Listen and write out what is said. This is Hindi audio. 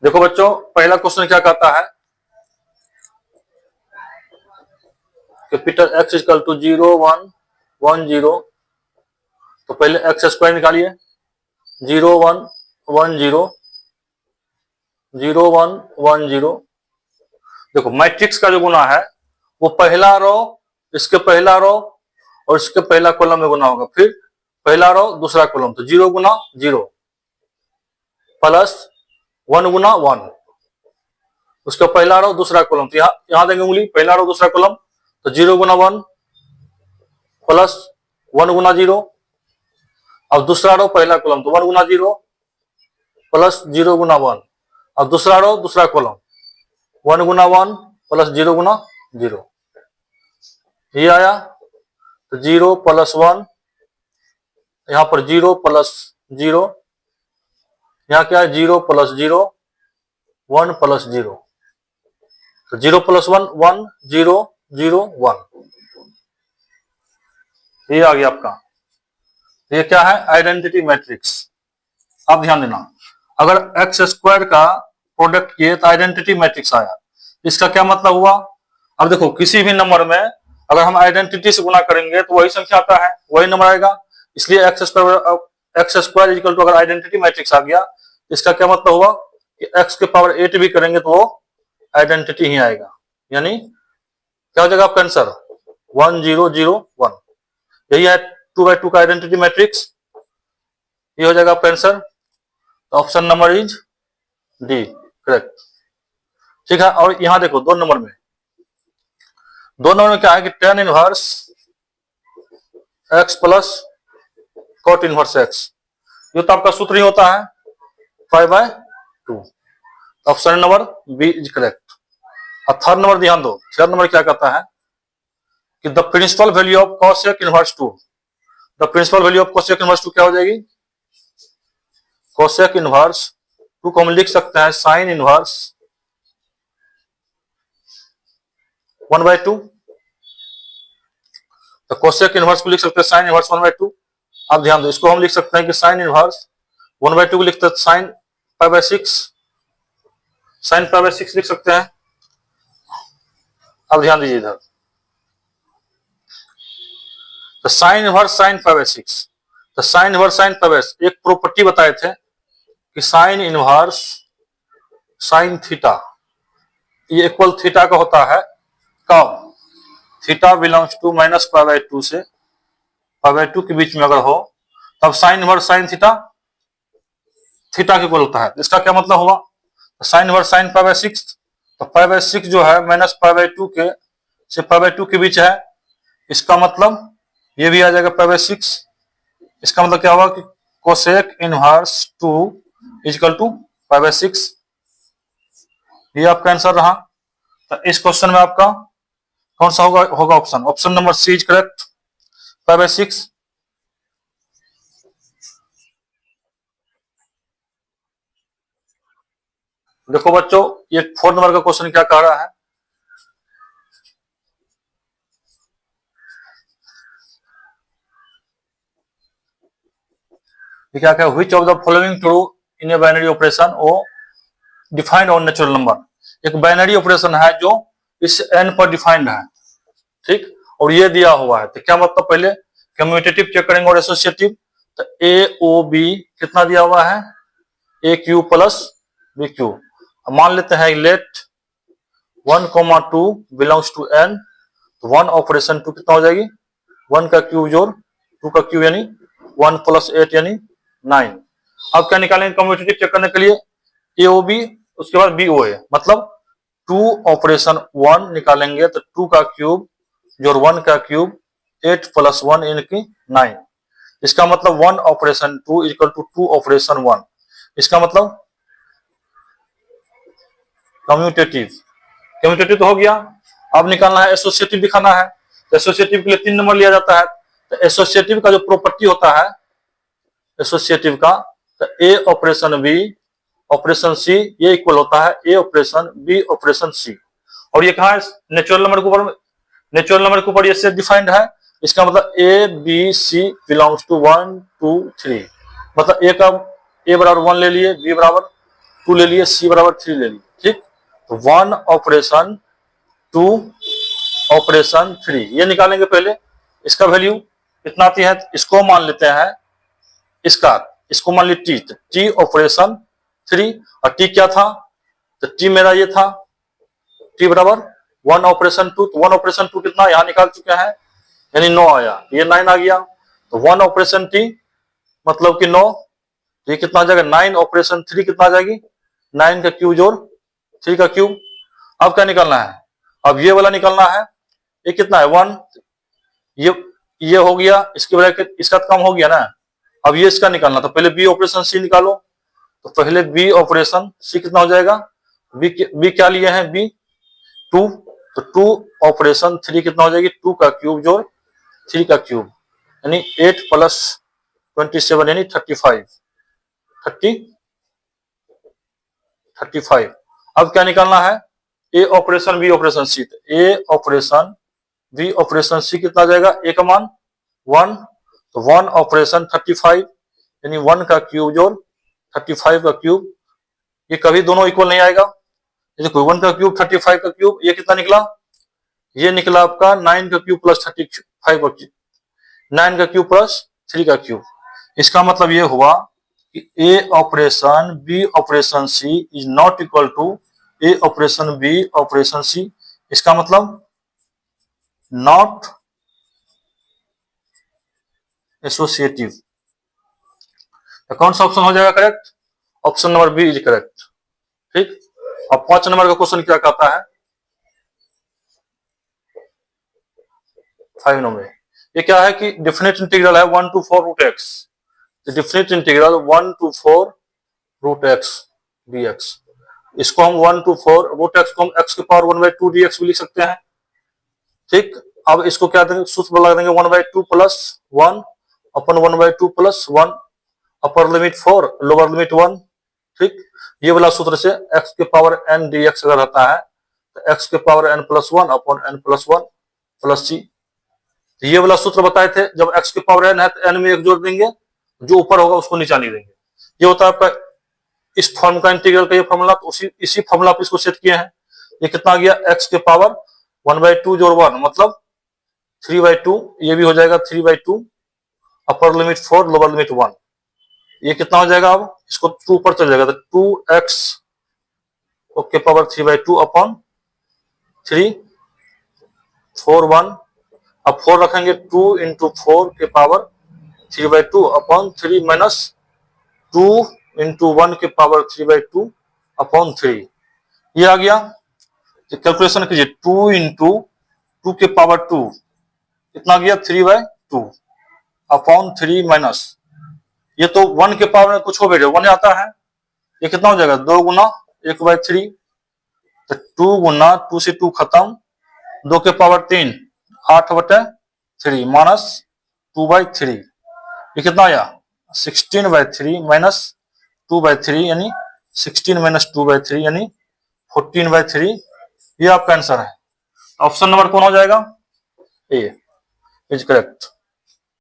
देखो बच्चों, पहला क्वेश्चन क्या कहता है, कैपिटल एक्स इक्वल टू 0 1 1 0। तो पहले एक्स स्क्वायर निकालिए, 0 1 1 0 0 1 1 0। देखो मैट्रिक्स का जो गुना है वो पहला रो, इसके पहला रो और इसके पहला कॉलम में गुना होगा, फिर पहला रो दूसरा कॉलम, तो 0 गुना 0 प्लस 1 गुना 1, उसका पहला रो दूसरा कॉलम, तो यहां देंगे उंगली, पहला रो दूसरा कॉलम, तो 0 गुना 1 प्लस 1 गुना 0। अब दूसरा रो पहला कॉलम, तो 1 गुना 0 प्लस 0 गुना 1। अब दूसरा रो दूसरा कॉलम, 1 गुना 1 प्लस 0 गुना 0, ये आया। तो 0 प्लस 1, यहां पर 0 प्लस 0, यहां क्या है 0 प्लस 0 1 प्लस 0, तो 0 प्लस 1 1 0 0 1, ये आ गया आपका। ये क्या है, आइडेंटिटी मैट्रिक्स। अब ध्यान देना, अगर एक्स स्क्वायर का प्रोडक्ट किए तो आइडेंटिटी मैट्रिक्स आया, इसका क्या मतलब हुआ। अब देखो किसी भी नंबर में अगर हम आइडेंटिटी से गुना करेंगे तो वही संख्या आता है, वही नंबर आएगा, इसलिए एक्स स्क्वायर इक्वल टू, अगर आइडेंटिटी मैट्रिक्स आ गया, इसका क्या मतलब हुआ कि एक्स के पावर 8 भी करेंगे तो वो आइडेंटिटी ही आएगा, यानी क्या हो जाएगा आपका आंसर 1 0 0 1। यही है 2 by 2 का आइडेंटिटी मैट्रिक्स, ये हो जाएगा आपका आंसर। तो option number is D correct. ठीक है, और यहां देखो 2 नंबर में, 2 नंबर में क्या है कि tan inverse x plus cot inverse x, ये तो आपका सूत्र ही होता है 5/2। Option number B is correct. और थर्ड नंबर ध्यान दो, थर्ड नंबर क्या कहता है कि the principal value of cosec inverse 2, the principal value of cosec inverse 2 क्या हो जाएगी, cosec इनवर्स 2 को हम लिख सकते हैं sin इनवर्स 1/2, तो cosec इनवर्स को लिख सकते हैं sin इनवर्स 1/2। अब ध्यान दो, इसको हम लिख सकते हैं कि sin इनवर्स 1/2 को लिखते हैं sin π/6, sin π/6 लिख सकते हैं। अब ध्यान दीजिए इधर, तो sin इनवर्स sin π/6, तो sin इनवर्स sin π/6 एक प्रॉपर्टी बताए थे कि sin इनवर्स sin थीटा, ये इक्वल थीटा का होता है कब, थीटा बिलोंग्स टू -π/2 से π/2 के बीच में अगर हो, तब sin inverse sin theta theta के इक्वल होता है। इसका क्या मतलब हुआ, sin इनवर्स sin π/6, तो π/6 जो है -π/2 के से π/2 के बीच है, इसका मतलब ये भी आ जाएगा π/6। इसका मतलब क्या होगा कि कोसेक इनवर्स 2 इक्वल टू π/6, ये आपका आंसर रहा। तो इस क्वेश्चन में आपका कौन सा होगा option, option number C is correct, π/6। देखो बच्चों, ये 4 नंबर का क्वेश्चन क्या कह रहा है, क्या क्या which of the following true in a binary operation O defined on natural number. एक बाइनरी ऑपरेशन है जो इस n पर डिफाइंड है, ठीक, और ये दिया हुआ है, तो क्या मतलब, पहले कम्यूटेटिव चेक करेंगे और एसोसिएटिव। तो ए ओ बी कितना दिया हुआ है, ए क्यू प्लस बी क्यू। मान लेते हैं लेट 1,2 बिलोंग्स टू n, तो 1 ऑपरेशन 2 कितना हो जाएगी, 1 का क्यूब जोड़ 2 का क्यूब यानी 1 प्लस 8 यानी 9। अब क्या निकालेंगे कम्यूटेटिव चेक करने के लिए, एओबी उसके बाद बीओए, मतलब 2 ऑपरेशन 1 निकालेंगे तो 2 का क्यूब जोड़ 1 का क्यूब 8 प्लस 1 यानी 9। इसका मतलब 1 ऑपरेशन 2 इक्वल टू 2 ऑपरेशन 1, इसका मतलब कम्यूटेटिव, कम्यूटेटिव तो हो गया। अब निकालना है एसोसिएटिव, दिखाना है। एसोसिएटिव के लिए 3 नंबर लिया जाता है। तो एसोसिएटिव का जो प्रॉपर्टी होता है एसोसिएटिव का, तो ए ऑपरेशन बी ऑपरेशन सी, ये इक्वल होता है ए ऑपरेशन बी ऑपरेशन सी। और ये कहा है नेचुरल नंबर के ऊपर, नेचुरल नंबर के ऊपर ये से डिफाइंड है। इसका मतलब A B C belongs to 1 2 3, मतलब ए का ए बराबर 1 ले लिए, बी बराबर 2 ले लिए, सी बराबर 3 ले लिए, ठीक। तो 1 ऑपरेशन 2 ऑपरेशन 3 ये निकालेंगे पहले। इसका वैल्यू कितना आती है, इसको मान लेते हैं, इसको मान लीजिए टी, टी ऑपरेशन 3, और टी क्या था, तो टी मेरा ये था, टी बराबर 1 ऑपरेशन 2, तो 1 ऑपरेशन 2 कितना यहां निकाल चुके हैं, यानी 9 आया, ये 9 आ गया। तो 1 ऑपरेशन टी मतलब कि 9, तो ये कितना आ जाएगा, 9 ऑपरेशन 3 कितना आ जाएगी, 9 का क्यूब जोड़ 3 का क्यूब। अब क्या निकालना है, अब ये वाला निकालना है, ये कितना है 1, ये हो गया, इसकी ब्रैकेट इसका कम हो गया ना। अब ये इसका निकालना, तो पहले बी ऑपरेशन सी निकालो। तो पहले बी ऑपरेशन सी कितना हो जाएगा, बी क्या लिए हैं, बी 2, तो 2 ऑपरेशन 3 कितना हो जाएगी, 2 का क्यूब जोड़ 3 का क्यूब, यानी 8 प्लस 27 यानी 35। अब क्या निकालना है, ए ऑपरेशन बी ऑपरेशन सी, तो ए ऑपरेशन बी ऑपरेशन सी कितना आ जाएगा, ए का मान 1, तो 1 ऑपरेशन 35 यानी 1 का क्यूब जोड़ 35 का क्यूब, ये कभी दोनों इक्वल नहीं आएगा। देखो 1 का क्यूब 35 का क्यूब, ये कितना निकला, ये निकला आपका 9 का क्यूब प्लस 35 का क्यूब, 9 का क्यूब प्लस 3 का क्यूब। इसका मतलब ये हुआ कि A operation B operation C is not equal to A operation B operation C. इसका मतलब नॉट एसोसिएटिव। तो कौन सा ऑप्शन हो जाएगा correct, option number B is correct, ठीक। अब 5 नंबर का क्वेश्चन क्या कहता है, 5 नंबर, ये क्या है कि डिफिनिट इंटीग्रल है 1 to 4 root x, definite integral 1 to 4 root x dx, इसको हम 1 to 4 रूट एक्स को हम x के पावर 1/2 dx भी लिख सकते हैं, ठीक। अब इसको क्या देंगे, सूत्र लगा देंगे 1/2 प्लस 1 अपन 1/2 plus 1, upper limit 4 lower limit 1, ठीक। ये वाला सूत्र से x के पावर n dx अगर रहता है तो x के power n plus 1 upon n plus 1 plus c। ये वाला सूत्र बताए थे, जब x के पावर n है तो n में 1 जोड़ देंगे, जो ऊपर होगा उसको नीचा नहीं देंगे। ये होता है आपका इस फॉर्म का इंटीग्रल का ये फॉर्मूला, तो इसी फॉर्मूला पे इसको सेट किए हैं। ये कितना आ गया, x के पावर 1/2 जोड़ 1 मतलब 3/2, ये भी हो जाएगा 3/2, अपर लिमिट 4 लोअर लिमिट 1, ये कितना हो जाएगा, अब इसको 2 पर चल जाएगा, तो 2x के पावर 3/2 अपॉन 3 4 1, अब 4 रखेंगे, 2 into 4 के पावर 3/2 अपॉन 3 माइनस 2 into 1 के पावर 3/2 अपॉन 3, ये आ गया। कैलकुलेशन कीजिए, 2 into 2 के पावर 2 कितना गया, 3/2 अपॉन 3 माइनस, ये तो 1 के पावर में कुछ हो गया 1 आता है, ये कितना हो जाएगा, 2 गुना 1/3, तो 2 गुना 2 से 2 खत्म, 2 के पावर 3 8/3 माइनस 2/3, ये कितना आया 16/3 माइनस 2/3 यानी 16 माइनस 2/3 यानी 14/3, ये आपका आंसर है। ऑप्शन नंबर कौन हो जाएगा, ए इज करेक्ट।